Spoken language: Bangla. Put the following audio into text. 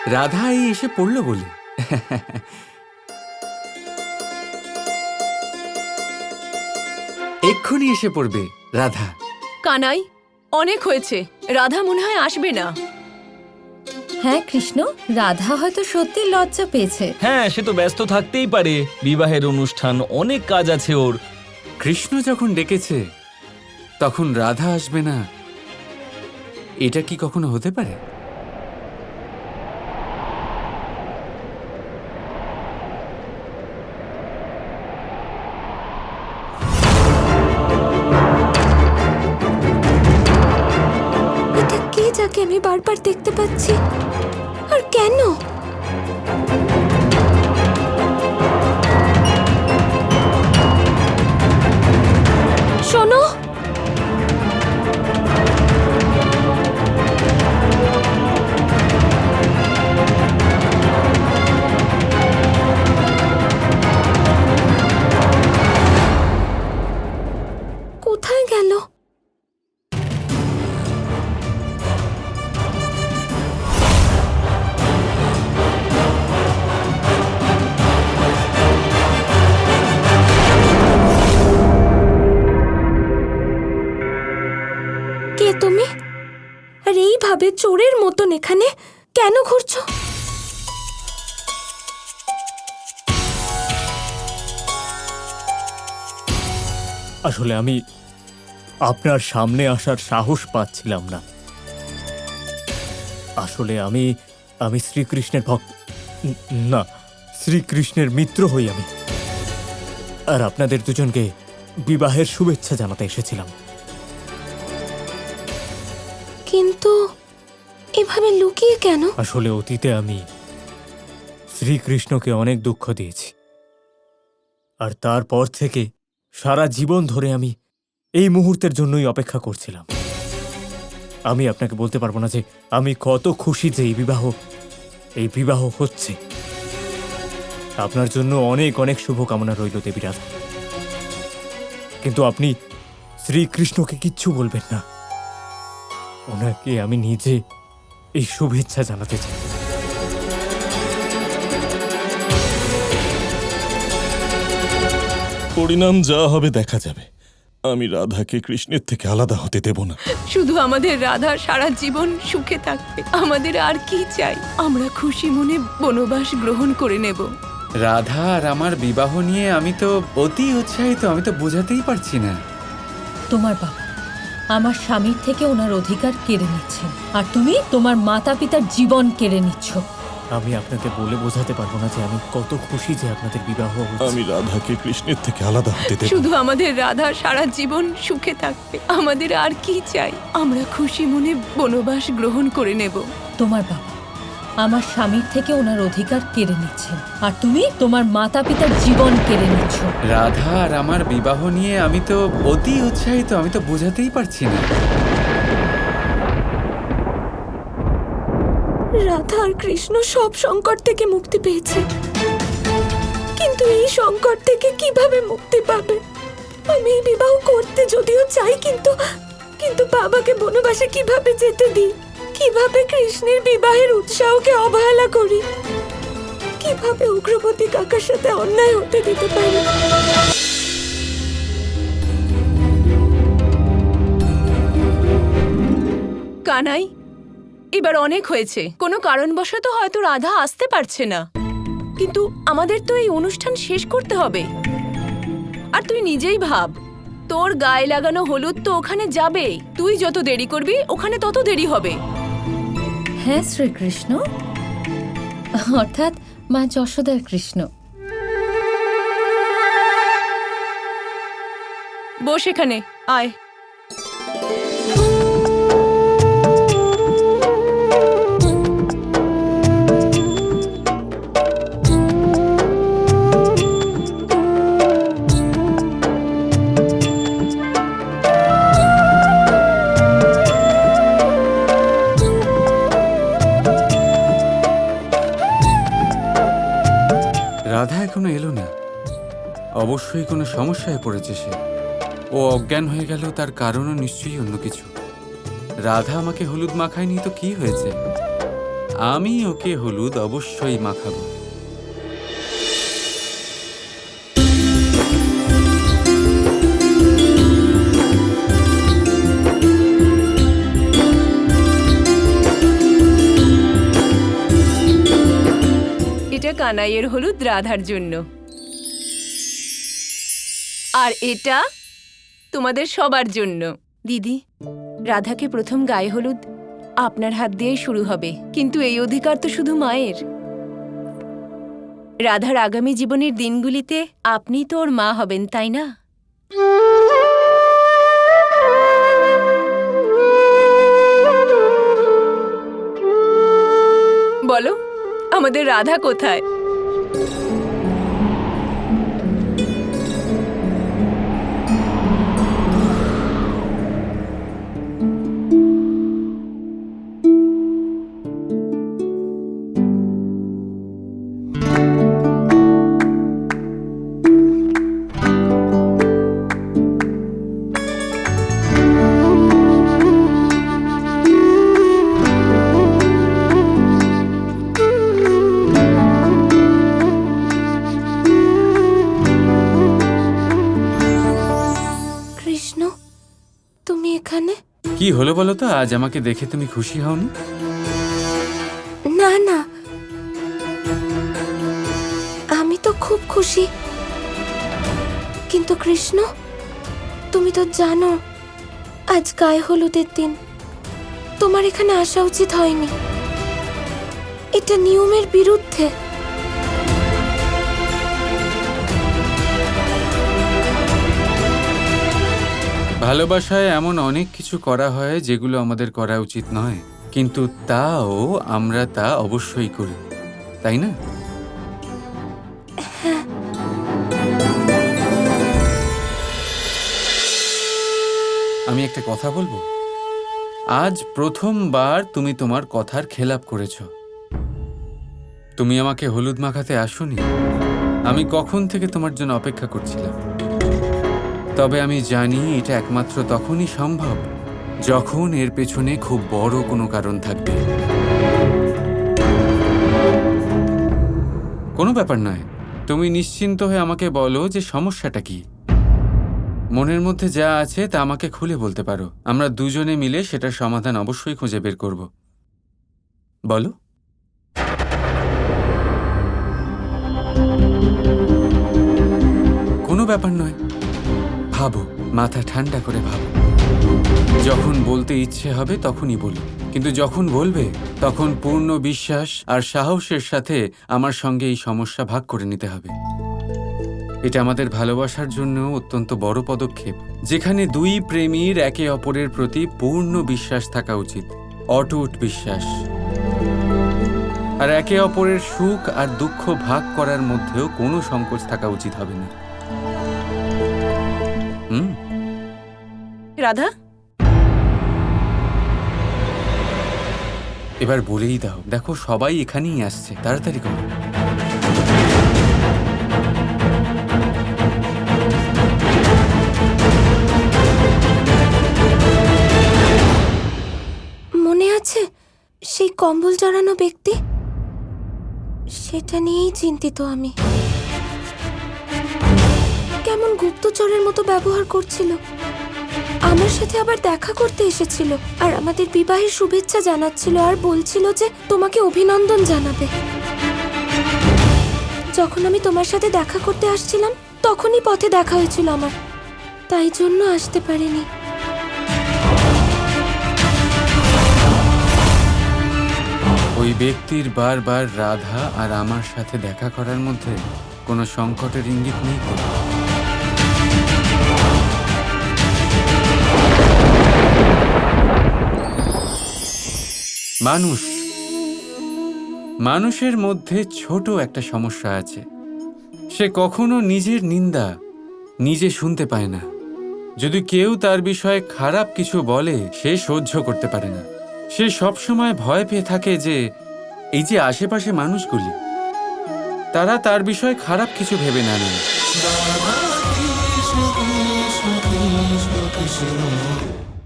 রাধা এই এসে পড়ল বলে। এক্ষুনি এসে পড়বে রাধা। কানাই, অনেক হয়েছে, রাধা মনে হয় আসবে না। হ্যাঁ কৃষ্ণ, রাধা হয়তো সত্যি লজ্জা পেয়েছে। হ্যাঁ, সে তো ব্যস্ত থাকতেই পারে, বিবাহের অনুষ্ঠান, অনেক কাজ আছে ওর। কৃষ্ণ যখন ডেকেছে তখন রাধা আসবে না, এটা কি কখনো হতে পারে? এটা কে যাকে আমি বারবার দেখতে পাচ্ছি, আর কেন? শোনো, কোথায় গেল? কে তুমি? আর এইভাবে চোরের মতন এখানে কেন ঘুরছো? আসলে আমি আপনার সামনে আসার সাহস পাচ্ছিলাম না। আসলে আমি আমি শ্রীকৃষ্ণের ভক্ত না, শ্রীকৃষ্ণের মিত্র হই আমি। আর আপনাদের দুজনকে বিবাহের শুভেচ্ছা জানাতে এসেছিলাম। কিন্তু এভাবে লুকিয়ে কেন? আসলে অতীতে আমি শ্রীকৃষ্ণকে অনেক দুঃখ দিয়েছি, আর তারপর থেকে সারা জীবন ধরে আমি এই মুহূর্তের জন্যই অপেক্ষা করছিলাম। আমি আপনাকে বলতে পারবো না যে আমি কত খুশি যে এই বিবাহ হচ্ছে। আপনার জন্য অনেক অনেক শুভকামনা রইল দেবী রাধা। কিন্তু আপনি শ্রীকৃষ্ণকে কিচ্ছু বলবেন না, ওনাকে আমি নিজে এই শুভেচ্ছা জানাতে চাই। পরিণাম যা হবে দেখা যাবে। আমি রাধাকে কৃষ্ণের থেকে আলাদা হতে দেব না। শুধু আমাদের রাধা সারা জীবন সুখে থাকবে, আমাদের আর কি চাই? আমরা খুশি মনে বনবাস গ্রহণ করে নেব। রাধা আর আমার বিবাহ নিয়ে আমি তো অতি উৎসাহিত, আমি তো বোঝাতেই পারছি না। তোমার বাবা আমার স্বামীর থেকে ওনার অধিকার কেড়ে নিচ্ছেন, আর তুমি তোমার মাতা পিতার জীবন কেড়ে নিচ্ছ। আমি আপনাকে বলে বোঝাতে পারবো না যে আমি কত খুশি যে আপনাদের বিবাহ হচ্ছে। আমি রাধাকে কৃষ্ণের থেকে আলাদা হতে দেব শুধু না। আমাদের রাধা সারা জীবন সুখে থাকবে, আমাদের আর কি চাই? আমরা খুশি মনে বনবাস গ্রহণ করে নেব। তোমার বাবা আমার স্বামীর থেকে ওনার অধিকার কেড়ে নিচ্ছেন, আর তুমি তোমার মাতা পিতার জীবন কেড়ে নিচ্ছ। রাধা আর আমার বিবাহ নিয়ে আমি তো অতি উৎসাহিত, আমি তো বোঝাতেই পারছি না। রাধা আর কৃষ্ণ সব সংকট থেকে মুক্তি পেয়েছে, কিন্তু এই সংকট থেকে কিভাবে মুক্তি পাবে? আমি এই বিবাহ করতে যদিও চাই, কিন্তু বাবাকে বনবাসে কিভাবে যেতে দিই? কিভাবে কৃষ্ণের বিবাহের উৎসাহকে অবহেলা করি? কিভাবে উগ্রপতি কাকার সাথে অন্যায় হতে দিতে পারি? কানাই, এবার অনেক হয়েছে। কোনো কারণবশত হয়তো রাধা আসতে পারছে না, কিন্তু আমাদের তো এই অনুষ্ঠান শেষ করতে হবে। আর তুই নিজেই ভাব, তোর গায়ে লাগানো হলুদ তো ওখানে যাবেই। তুই যত দেরি করবি ওখানে তত দেরি হবে। হ্যাঁ শ্রীকৃষ্ণ, অর্থাৎ মা যশোদার কৃষ্ণ। বস এখানে, আয়। রাধা এখনো এলো না, অবশ্যই কোনো সমস্যায় পড়েছে সে। ও অজ্ঞান হয়ে গেল, তার কারণও নিশ্চয়ই অন্য কিছু। রাধা আমাকে হলুদ মাখায়নি তো কি হয়েছে? আমি ওকে হলুদ অবশ্যই মাখাবো। এটা কানাইয়ের হলুদ রাধার জন্য, আর এটা তোমাদের সবার জন্য। দিদি, রাধাকে প্রথম গায়ে হলুদ আপনার হাত দিয়েই শুরু হবে, কিন্তু এই অধিকার তো শুধু মায়ের। রাধার আগামী জীবনের দিনগুলিতে আপনি তো ওর মা হবেন, তাই না? বলো, আমাদের রাধা কোথায়? কৃষ্ণ, তুমি এখানে? কি হলো বলো তো, আজ আমাকে দেখে তুমি খুশি হওনি? না না, আমি তো খুব খুশি, কিন্তু কৃষ্ণ, তুমি তো জানো আজ গায়ে হলুদের দিন। তোমার এখানে আসা উচিত হয়নি, এটা নিয়মের বিরুদ্ধে। ভালোবাসায় এমন অনেক কিছু করা হয় যেগুলো আমাদের করা উচিত নয়, কিন্তু তাও আমরা তা অবশ্যই করি, তাই না? আমি একটা কথা বলবো। আজ প্রথমবার তুমি তোমার কথার খেলাপ করেছ। তুমি আমাকে হলুদ মাখাতে আসোনি। আমি কখন থেকে তোমার জন্য অপেক্ষা করছিলাম। তবে আমি জানি এটা একমাত্র তখনই সম্ভব যখন এর পেছনে খুব বড় কোনো কারণ থাকবে। কোনো ব্যাপার নয়, তুমি নিশ্চিন্ত হয়ে আমাকে বলো যে সমস্যাটা কি। মনের মধ্যে যা আছে তা আমাকে খুলে বলতে পারো। আমরা দুজনে মিলে সেটার সমাধান অবশ্যই খুঁজে বের করব। বলো। কোনো ব্যাপার নয়, ভাবো, মাথা ঠান্ডা করে ভাবো। যখন বলতে ইচ্ছে হবে তখনই বলো, কিন্তু যখন বলবে তখন পূর্ণ বিশ্বাস আর সাহসের সাথে আমার সঙ্গে এই সমস্যা ভাগ করে নিতে হবে। এটা আমাদের ভালোবাসার জন্য অত্যন্ত বড় পদক্ষেপ, যেখানে দুই প্রেমীর একে অপরের প্রতি পূর্ণ বিশ্বাস থাকা উচিত, অটুট বিশ্বাস। আর একে অপরের সুখ আর দুঃখ ভাগ করার মধ্যেও কোনো সংকোচ থাকা উচিত হবে না। রাধা, এবার বলেই দাও। দেখো, সবাই এখানেই আসছে, তাড়াতাড়ি করো। মনে আছে সেই কম্বল জড়ানো ব্যক্তি? সেটা নিয়েই চিন্তিত আমি। কেমন গুপ্তচরের মতো ব্যবহার করছিল। আমার সাথে আবার দেখা করতে এসেছিল আর আমাদের বিবাহের শুভেচ্ছা জানাচ্ছিল আর বলছিল যে তোমাকে অভিনন্দন জানাবে। যখন আমি তোমার সাথে দেখা করতে আসছিলাম তখনই পথে দেখা হয়েছিল আমার, তাই জন্য আসতে পারিনি। ওই ব্যক্তির বারবার রাধা আর আমার সাথে দেখা করার মধ্যে কোনো সংকটের ইঙ্গিত নেই তো? মানুষের মধ্যে ছোট একটা সমস্যা আছে। সে কখনো নিজের নিন্দা নিজে শুনতে পায় না। যদি কেউ তার বিষয়ে খারাপ কিছু বলে, সে সহ্য করতে পারে না। সে সবসময় ভয় পেয়ে থাকে যে এই যে আশেপাশে মানুষগুলি, তারা তার বিষয়ে খারাপ কিছু ভেবে না নেয়।